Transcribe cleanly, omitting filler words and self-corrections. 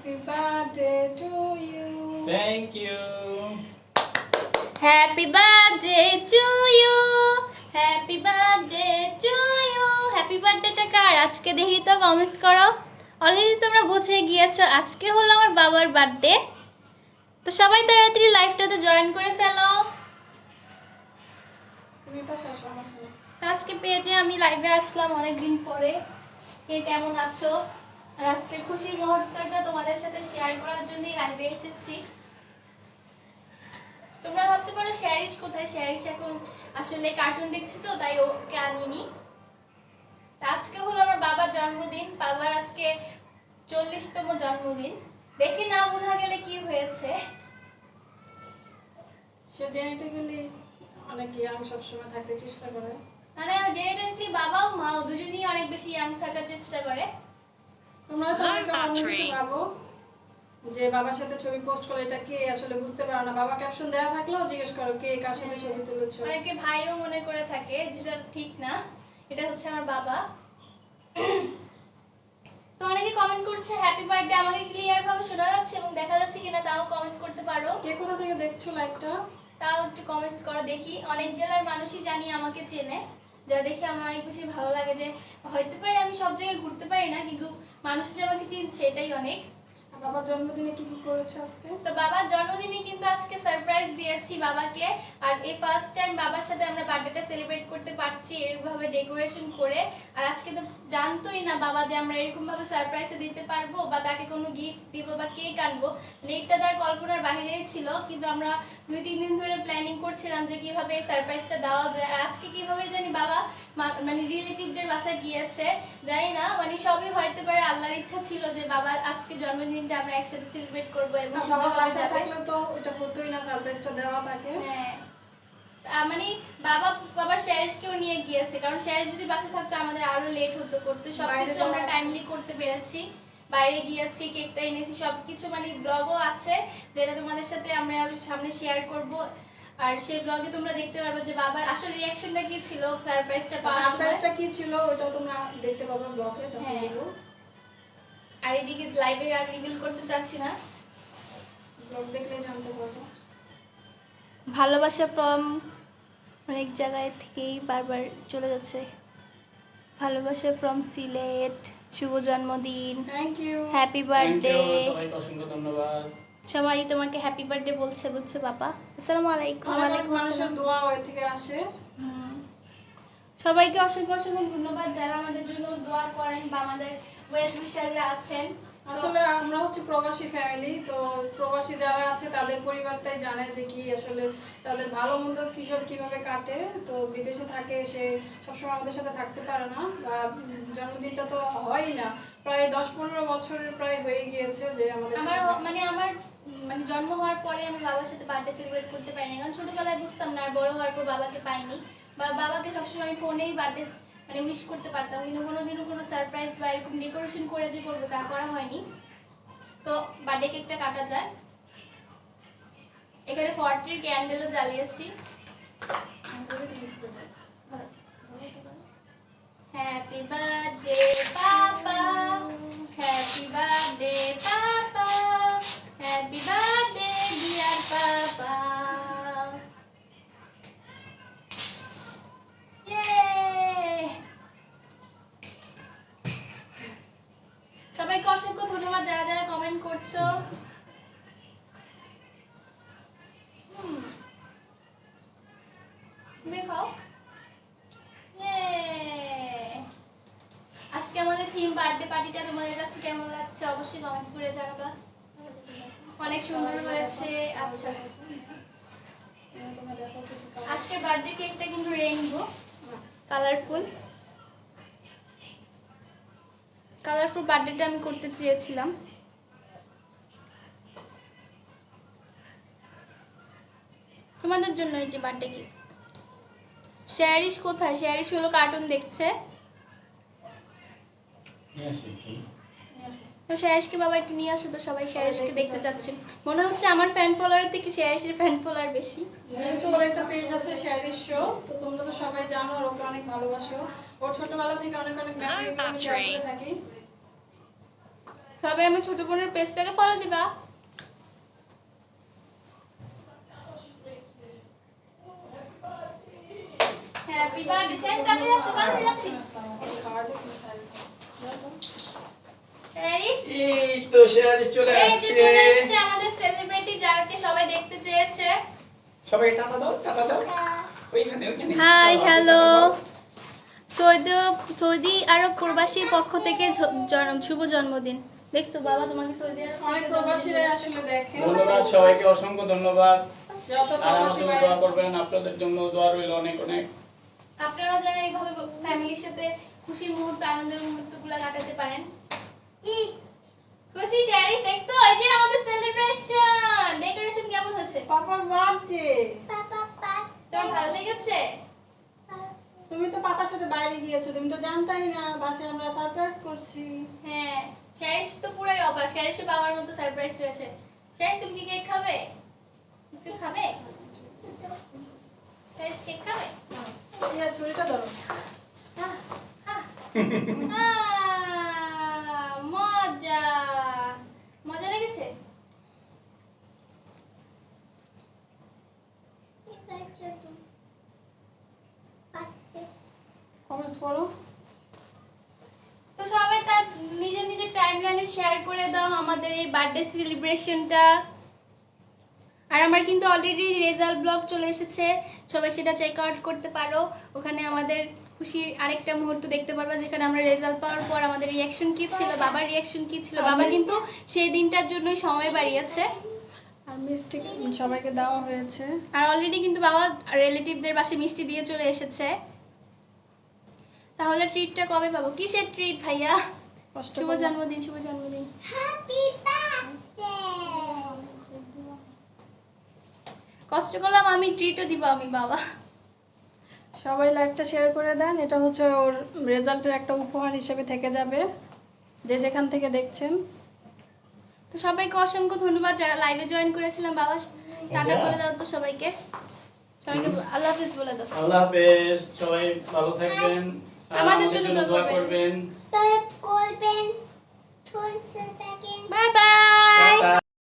Happy birthday to you. Thank you. Happy birthday to you. Happy birthday to you. Happy birthday টা কার? আজকে দেখি তো comments করো। Already তোমরা বুঝে গিয়েছো আজকে হলো আমার বাবার বার্থডে। তো সবাই তাড়াতাড়ি লাইভটাতে জয়েন করে ফেলো। তুমি পাশে আসো আমার। তো আজকে পেজে আমি লাইভে আসলাম অনেকদিন পরে। কে কেমন আছো? আর আজকে খুশির মুহূর্তটা তোমাদের সাথে শেয়ার করার জন্যই লাইভে এসেছি। তোমরা ভাবতে পারো শেয়ারিশ কোথায়? শেয়ারিশ এখন আসলে কার্টুন দেখছি তো তাই ওকে আনিনি। আজকে হলো আমার বাবার জন্মদিন। বাবার আজকে 40তম জন্মদিন। দেখে না বোঝা গেলে কি হয়েছে। সে জেনেটিক্যালি অনেক ইয়াং সবসময় থাকতে চেষ্টা করে। মানে জেনেটিক্যালি বাবাও মাও দুজনেই অনেক বেশি ইয়াং থাকার চেষ্টা করে। তোমরা তো অনেকে ভাবো যে বাবার সাথে ছবি পোস্ট করে এটা কে, আসলে বুঝতে পারো না। বাবা ক্যাপশন দেয়া থাকলেও জিজ্ঞেস করো কে কার সাথে ছবি তুলেছো। অনেকে ভাইও মনে করে থাকে, যেটা ঠিক না। এটা হচ্ছে আমার বাবা। তো অনেকে কমেন্ট করছে হ্যাপি বার্থডে। আমাকে ক্লিয়ার ভাবে শোনা যাচ্ছে এবং দেখা যাচ্ছে কিনা তাও কমেন্টস করতে পারো। কে কোথা থেকে দেখছো লাইভটা তাও একটু কমেন্টস করো দেখি। অনেক জেলার মানুষই জানি আমাকে চেনে, যা দেখে আমার অনেক বেশি ভালো লাগে যে হইতে পারে আমি সব জায়গায় ঘুরতে পারি না, কিন্তু মানুষ যে আমাকে চিনছে এটাই অনেক। বাবার জন্মদিনে কি কি করেছো আজকে? তো বাবার জন্মদিনে কিন্তু আজকে সারপ্রাইজ দিয়েছি বাবাকে। আর এই ফার্স্ট টাইম বাবার সাথে আমরা বার্থডেটা সেলিব্রেট করতে পারছি এরকমভাবে ডেকোরেশন করে। আর আজকে তো জানতোই না বাবা যে আমরা এরকমভাবে সারপ্রাইজও দিতে পারবো বা তাকে কোনো গিফট দিব বা কেক আনবো, মানে এটা তার কল্পনার বাইরেই ছিল। কিন্তু আমরা 2-3 দিন ধরে প্ল্যানিং করছিলাম যে কিভাবে এই সারপ্রাইজটা দেওয়া যায়। আর আজকে কিভাবে জানি বাবা মানে রিলেটিভদের বাসায় গিয়েছে, জানি না, মানে সবই হইতে পারে আল্লাহর ইচ্ছা ছিল যে বাবার আজকে জন্মদিনটা আমরা একসাথে সেলিব্রেট করব এবং সুন্দরভাবে যাবে। থাকলে তো এটা হতোই না, সারপ্রাইজটা দেওয়া থাকে। হ্যাঁ, মানে বাবার শেরিশকেও নিয়ে গিয়েছে, কারণ শেরিশ যদি বাসা থাকতো আমাদের আরো লেট হতো করতে। সবকিছু আমরা টাইমলি করতে পেরেছি। বাইরে গিয়েছি, কেকটা এনেছি, সবকিছু মানে ব্লগও আছে যেটা তোমাদের সাথে আমরা সামনে শেয়ার করব। আর সেই ব্লগে তোমরা দেখতে পারবে যে বাবার আসল রিঅ্যাকশনটা কি ছিল সারপ্রাইজটা পাওয়ার সময়। সারপ্রাইজটা কি ছিল ওটা তোমরা দেখতে পাবে ব্লগে যখন দেব। আর এদিকে লাইভে আর রিভিল করতে চাচ্ছি না, ব্লগ দেখলে জানতে পারবে। ভালোবাসা ফ্রম অনেক জায়গায় থেকেই বারবার চলে যাচ্ছে। ভালোবাসা ফ্রম সিলেট, শুভ জন্মদিন, থ্যাংক ইউ, হ্যাপি বার্থডে। সবাইকে অসংখ্য ধন্যবাদ। সবাই তোমাকে হ্যাপি বার্থডে বলছে, বুঝছো বাবা? আসসালামু আলাইকুম। ওয়ালাইকুম মানুষের আসসালাম। দোয়া ওই থেকে আসে। সবাইকে অসংখ্য অসংখ্য ধন্যবাদ যারা আমাদের জন্য দোয়া করেন বা আমাদের ওয়েল উইশাররা আছেন। আসলে আমরা হচ্ছে প্রবাসী ফ্যামিলি, তো প্রবাসী যারা আছে তাদের পরিবারটাই জানে যে কি আসলে তাদের ভালো মন্দ কিসব কিভাবে কাটে। তো বিদেশে থাকে, সে সবসময় আমাদের সাথে থাকতে পারে না, বা জন্মদিনটা তো হয়ই না। প্রায় 10-15 বছরের প্রায় হয়ে গিয়েছে যে আমাদের আমার জন্ম হওয়ার পরে আমি বাবার সাথে বার্থডে সেলিব্রেট করতে পারিনি, কারণ ছোটবেলায় বুঝতাম না। আর বড় হওয়ার পর বাবাকে পাইনি, বা বাবাকে সবসময় আমি ফোনেই বার্থডে মানে উইশ করতে পারতাম, কিন্তু কোনোদিনও কোনো সারপ্রাইজ বা এরকম ডেকোরেশন করে যে করবো তা করা হয়নি। তো বার্থডে কেকটা কাটা যায়। এখানে 40 ক্যান্ডেলও জ্বালিয়েছি। হ্যাপি বার্থডে পাপা, হ্যাপি বার্থডে পাপা, হ্যাপি বার্থডে ডিয়ার পাপা। সবাইকে অসংখ্য ধন্যবাদ যারা যারা কমেন্ট করছো। দেখাও। আজকে আমাদের থিম বার্থডে পার্টিটা তোমাদের কাছে কেমন লাগছে অবশ্যই কমেন্ট করে জানাবা। অনেক সুন্দর হয়েছে। আচ্ছা, আজকের বার্থডে কেকটা কিন্তু রেইনবো কালারফুল বার্থডেটা আমি করতে চেয়েছিলাম। তোমাদের জন্য এই যে বার্থডে কেক। শেয়ারিশ কোথায়? শেয়ারিশ হলো কার্টুন দেখছে। তো শেয়ারিশকে বাবা একটু নিয়ে আসো তো, সবাই শেয়ারিশকে দেখতে চাচ্ছে। মনে হচ্ছে আমার ফ্যান ফলোয়ারের থেকে শেয়ারিশের ফ্যান ফলোয়ার বেশি। যেহেতু ওর একটা পেজ আছে শেয়ারিশ শো, তো তোমরা তো সবাই জানো আর ওকে অনেক ভালোবাসো। ওর ছোটবেলা থেকে অনেক অনেক ভিডিও আমি শেয়ার করে থাকি। সবাই আমার ছোট বোনের পেজটাকে ফলো দিবা। হ্যাপি বার্থডে শেষ কাছে আসো কাছে আসি শেরিশ এই তো শেয়ারে চলে এই যে আসছে। চলে এসেছে আমাদের সেলিব্রিটি যাকে সবাই দেখতে চেয়েছে। সবাই টাটা দাও, টাটা দাও। ওইখানে ওইখানে। হাই টাটা দাও, হ্যালো টাটা দাও। সৌদি আরব প্রবাসীর পক্ষ থেকে শুভ জন্মদিন। দেখছো বাবা তোমাকে সৌদি আরব অনেক থেকে প্রবাসীরা আসলে দেখে ধন্যবাদ সবাইকে, অসংখ্য ধন্যবাদ। যত আর আমার প্রবাসী জন্য ভাই দোয়া আছে, করবেন, আপনাদের জন্য দোয়া রইল অনেক অনেক। আপনারাও যেন এইভাবে ফ্যামিলির সাথে খুশির মুহূর্ত আনন্দের মুহূর্তগুলো কাটাতে পারেন। খুশি শেরিশ দেখছো এই যে আমাদের সেলিব্রেশন ডেকোরেশন কেমন হচ্ছে? পাপার বার্থডে। তোমার ভালো লেগেছে? তুমি তো পাপার সাথে বাইরে গিয়েছো, তুমি তো জানতাই না বাসায় আমরা সারপ্রাইজ করছি। হ্যাঁ শেরিশ তো পুরাই অবাক, শেরিশও বাবার মতো সারপ্রাইজ হয়েছে। শেরিশ তুমি কি কেক খাবে? একটু খাবে? শেরিশ কেক খাবে? ইয়া ছুরিটা ধরো। মজা মজা লেগেছে? কমেন্টস করো। তো সবাই তার নিজের নিজের টাইমলাইনে শেয়ার করে দাও আমাদের এই বার্থডে সেলিব্রেশনটা। আর আমার কিন্তু অলরেডি রেজাল্ট ব্লগ চলে এসেছে, সবাই সেটা চেক আউট করতে পারো। ওখানে আমাদের খুশির আরেকটা মুহূর্ত দেখতে পারবা, যেখানে আমরা রেজাল্ট পাওয়ার পর আমাদের রিয়াকশন কি ছিল, বাবার রিয়াকশন কি ছিল। বাবা কিন্তু সেই দিনটার জন্য সময় বাড়িয়েছে। আর মিষ্টি সবাইকে দেওয়া হয়েছে। আর অলরেডি কিন্তু বাবা রিলেটিভদের বাসায় মিষ্টি দিয়ে চলে এসেছে। তাহলে ট্রিটটা কবে পাবো? কিসের ট্রিট ভাইয়া? কষ্ট শুভ করে- জন্মদিন, শুভ জন্মদিন। কষ্ট করলাম আমি, ট্রিটও দিব আমি বাবা। সবাই লাইভটা শেয়ার করে দেন, এটা হচ্ছে ওর রেজাল্টের একটা উপহার হিসেবে থেকে যাবে, যে যেখান থেকে দেখছেন। তো সবাইকে অসংখ্য ধন্যবাদ যারা লাইভে জয়েন করেছিলাম। বাবা টাটা বলে দাও তো সবাইকে, সবাইকে আল্লাহ হাফিজ বলে দাও। আল্লাহ হাফেজ, সবাই ভালো থাকবেন। আর আমাদের জন্য দোয়া করবেন। করবেন। Bye bye. টাটা।